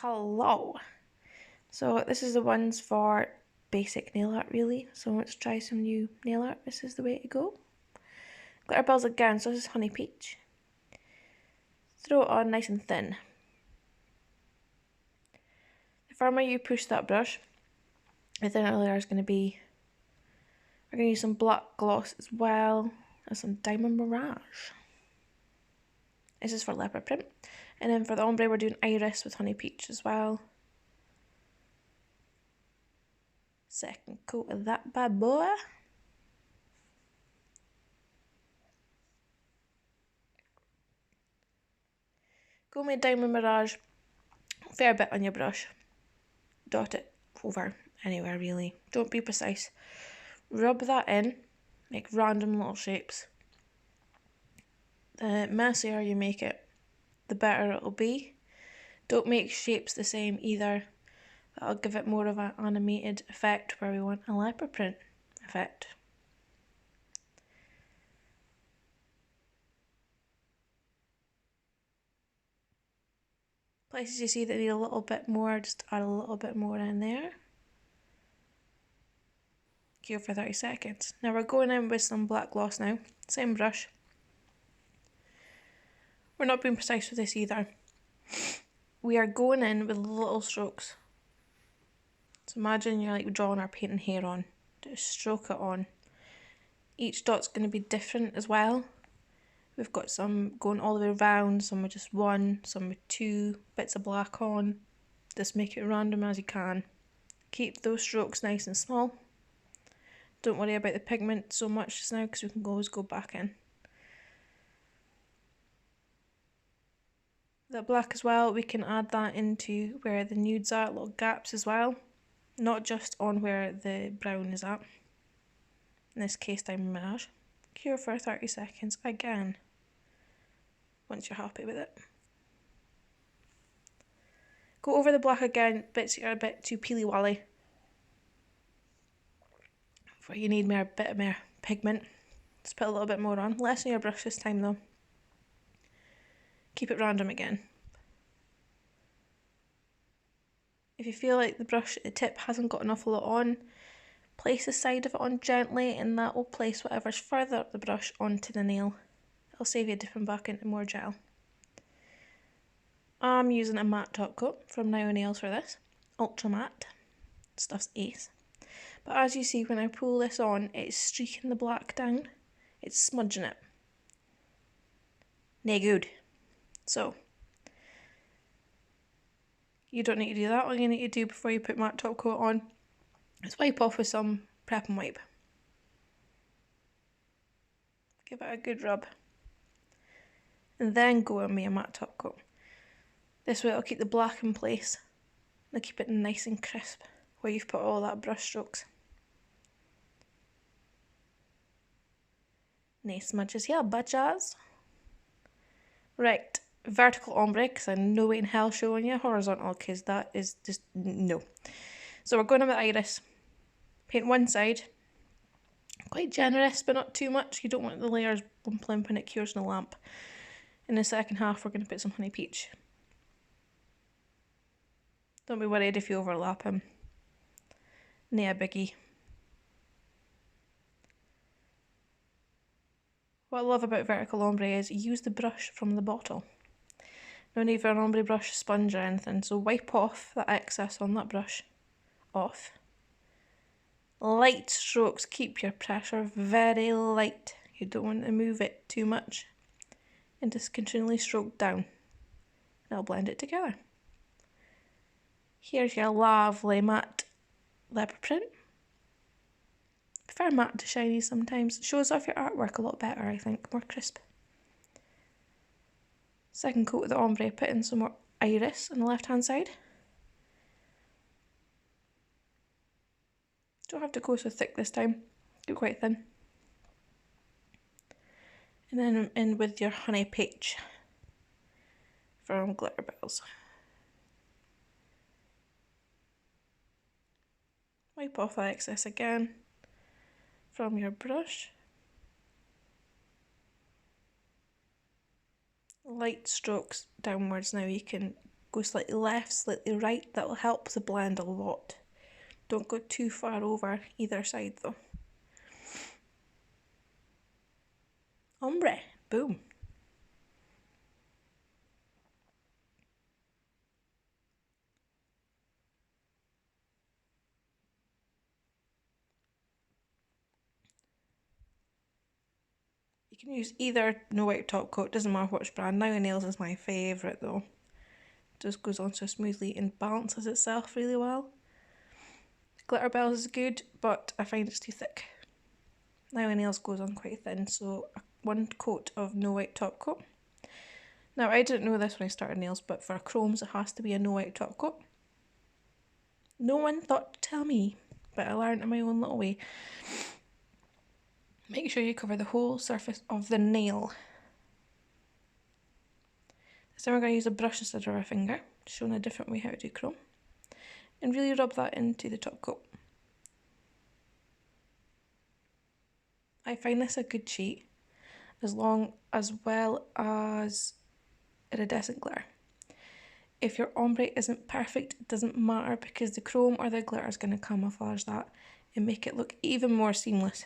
Hello. So this is the ones for basic nail art really. So let's try some new nail art. This is the way to go. Glitter balls again, so this is Honey Peach. Throw it on nice and thin. The firmer you push that brush, the thinner the layer is going to be. We're going to use some black gloss as well and some Diamond Mirage. This is for leopard print. And then for the ombre we're doing Iris with Honey Peach as well. Second coat of that bad boy. Go with Diamond Mirage, a fair bit on your brush. Dot it over anywhere really. Don't be precise. Rub that in, make random little shapes. The messier you make it, the better it'll be. Don't make shapes the same either. That'll give it more of an animated effect where we want a leopard print effect. Places you see that need a little bit more, just add a little bit more in there. Cure for 30 seconds. Now we're going in with some black gloss now. Same brush. We're not being precise with this either. We are going in with little strokes. So imagine you're like drawing or painting hair on. Just stroke it on. Each dot's going to be different as well. We've got some going all the way around, some with just one, some with two bits of black on. Just make it random as you can. Keep those strokes nice and small. Don't worry about the pigment so much just now because we can always go back in. That black as well, we can add that into where the nudes are, little gaps as well. Not just on where the brown is at. In this case, Diamond Mirage. Cure for 30 seconds again, once you're happy with it. Go over the black again, bits that are a bit too peely-wally. Where you need a bit more pigment. Just put a little bit more on. Less on your brush this time though. Keep it random again. If you feel like the brush at the tip hasn't got an awful lot on, place the side of it on gently and that will place whatever's further up the brush onto the nail. It'll save you dipping back into more gel. I'm using a matte top coat from Now Nails for this. Ultra matte. Stuff's ace. But as you see when I pull this on, it's streaking the black down. It's smudging it. No good. So, you don't need to do that. All you need to do before you put matte top coat on is wipe off with some prep and wipe. Give it a good rub. And then go in with your matte top coat. This way it'll keep the black in place. It'll keep it nice and crisp where you've put all that brush strokes. Nice smudges here, bitches. Right, vertical ombre, because I'm no way in hell showing you horizontal, because that is just no. So we're going in with Iris. Paint one side. Quite generous, but not too much. You don't want the layers limp when it cures in a lamp. In the second half, we're going to put some Honey Peach. Don't be worried if you overlap him. Nah, biggie. What I love about vertical ombre is use the brush from the bottle. No need for an ombre brush, sponge or anything, so wipe off that excess on that brush off. Light strokes, keep your pressure very light. You don't want to move it too much. And just continually stroke down. That'll blend it together. Here's your lovely matte leopard print. I prefer matte to shiny sometimes. It shows off your artwork a lot better, I think, more crisp. Second coat of the ombre, put in some more Iris on the left hand side. Don't have to go so thick this time, go quite thin. And then in with your Honey Peach from Glitter Bells. Wipe off that excess again from your brush. Light strokes downwards now. You can Go slightly left, slightly right. That will help the blend a lot. Don't go too far over either side though. Ombre, boom. You can use either no wipe top coat, doesn't matter which brand. Now and Nails is my favourite though. Just goes on so smoothly and balances itself really well. Glitterbels is good, but I find it's too thick. Now and Nails goes on quite thin, so 1 coat of no wipe top coat. Now I didn't know this when I started nails, but for chromes it has to be a no wipe top coat. No one thought to tell me, but I learned in my own little way. Make sure you cover the whole surface of the nail. This time we're going to use a brush instead of a finger, showing a different way how to do chrome. And really rub that into the top coat. I find this a good cheat, as well as iridescent glitter. If your ombre isn't perfect, it doesn't matter because the chrome or the glitter is going to camouflage that and make it look even more seamless.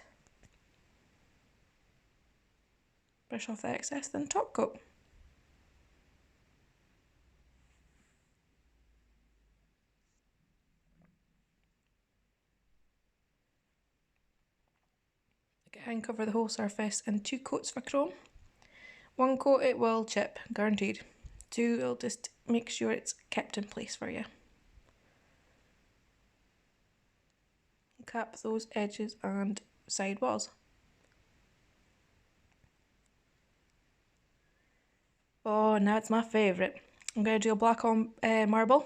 Brush off the excess, then top coat. Again, cover the whole surface and 2 coats for chrome. 1 coat it will chip, guaranteed. 2 it'll just make sure it's kept in place for you. Cap those edges and side walls. Oh, now it's my favourite. I'm going to do a black on marble.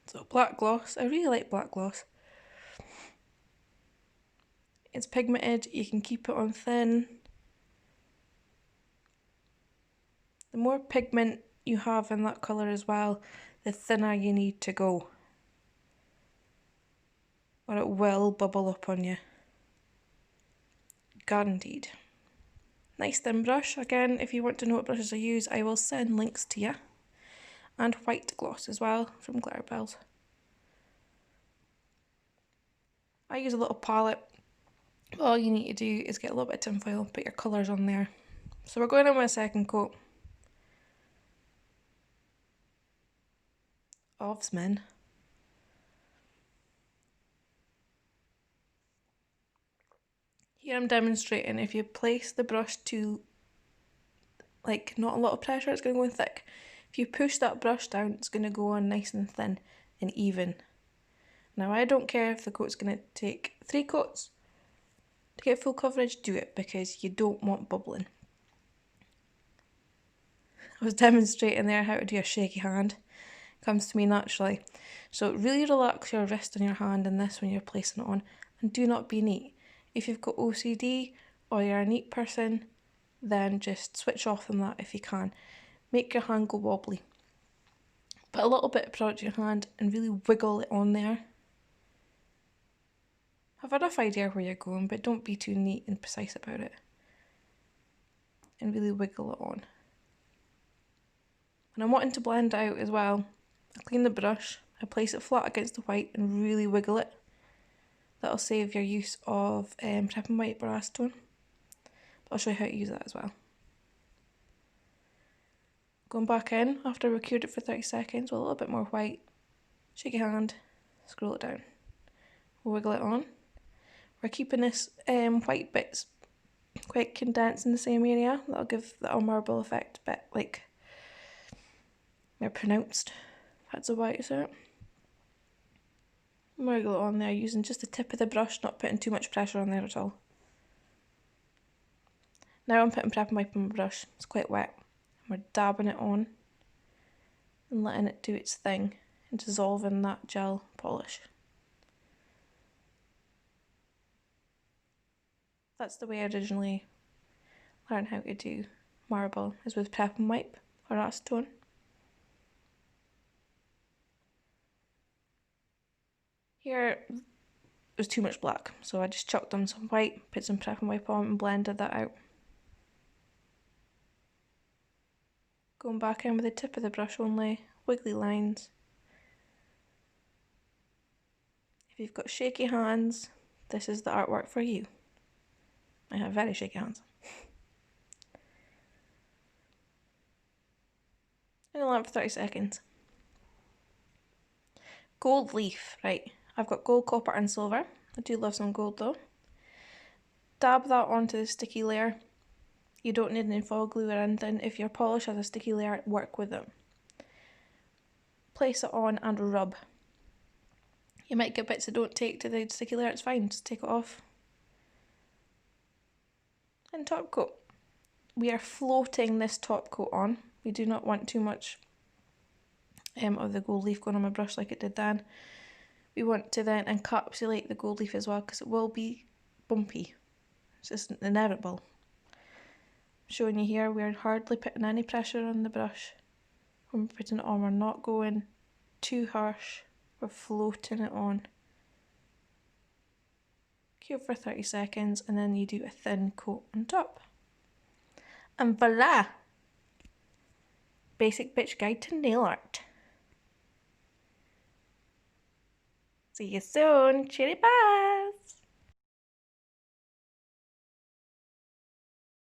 So black gloss, I really like black gloss. It's pigmented, you can keep it on thin. The more pigment you have in that colour as well, the thinner you need to go. Or it will bubble up on you. Guaranteed. Nice thin brush. Again, if you want to know what brushes I use, I will send links to you. And white gloss as well from Glitterbels. I use a little palette. All you need to do is get a little bit of tinfoil, put your colours on there. So we're going in with a second coat of Smin. Here I'm demonstrating if you place the brush to like not a lot of pressure, it's going to go in thick. If you push that brush down, it's going to go on nice and thin and even. Now I don't care if the coat's going to take 3 coats to get full coverage, do it because you don't want bubbling. I was demonstrating there how to do a shaky hand. It comes to me naturally. So really relax your wrist and your hand in this when you're placing it on, and do not be neat. If you've got OCD or you're a neat person, then just switch off from that if you can. Make your hand go wobbly. Put a little bit of product in your hand and really wiggle it on there. Have a rough idea where you're going, but don't be too neat and precise about it. And really wiggle it on. And I'm wanting to blend out as well. I clean the brush, I place it flat against the white and really wiggle it. That'll save your use of Prep and Wipe or acetone. But I'll show you how to use that as well. Going back in after we cured it for 30 seconds with a little bit more white. Shake your hand, scroll it down. Wiggle it on. We're keeping this white bits quite condensed in the same area. That'll give the marble effect a bit like more pronounced. That's a way to say it. Wiggle it on there using just the tip of the brush, not putting too much pressure on there at all. Now I'm putting Prep and Wipe on my brush. It's quite wet. And we're dabbing it on and letting it do its thing and dissolving that gel polish. That's the way I originally learned how to do marble, is with Prep and Wipe or acetone. Here was too much black, so I just chucked on some white, put some Prep and Wipe on and blended that out. Going back in with the tip of the brush only, wiggly lines. If you've got shaky hands, this is the artwork for you. I have very shaky hands. And allow it for 30 seconds. Gold leaf, right. I've got gold, copper and silver. I do love some gold though. Dab that onto the sticky layer. You don't need any foil glue or anything. If your polish has a sticky layer, work with it. Place it on and rub. You might get bits that don't take to the sticky layer, it's fine, just take it off. And top coat. We are floating this top coat on. We do not want too much of the gold leaf going on my brush like it did then. We want to then encapsulate the gold leaf as well because it will be bumpy. It's just inevitable. Showing you here, we're hardly putting any pressure on the brush. When we're putting it on, we're not going too harsh. We're floating it on. Cure for 30 seconds and then you do a thin coat on top. And voila! Basic bitch guide to nail art. See you soon. Cheery bye!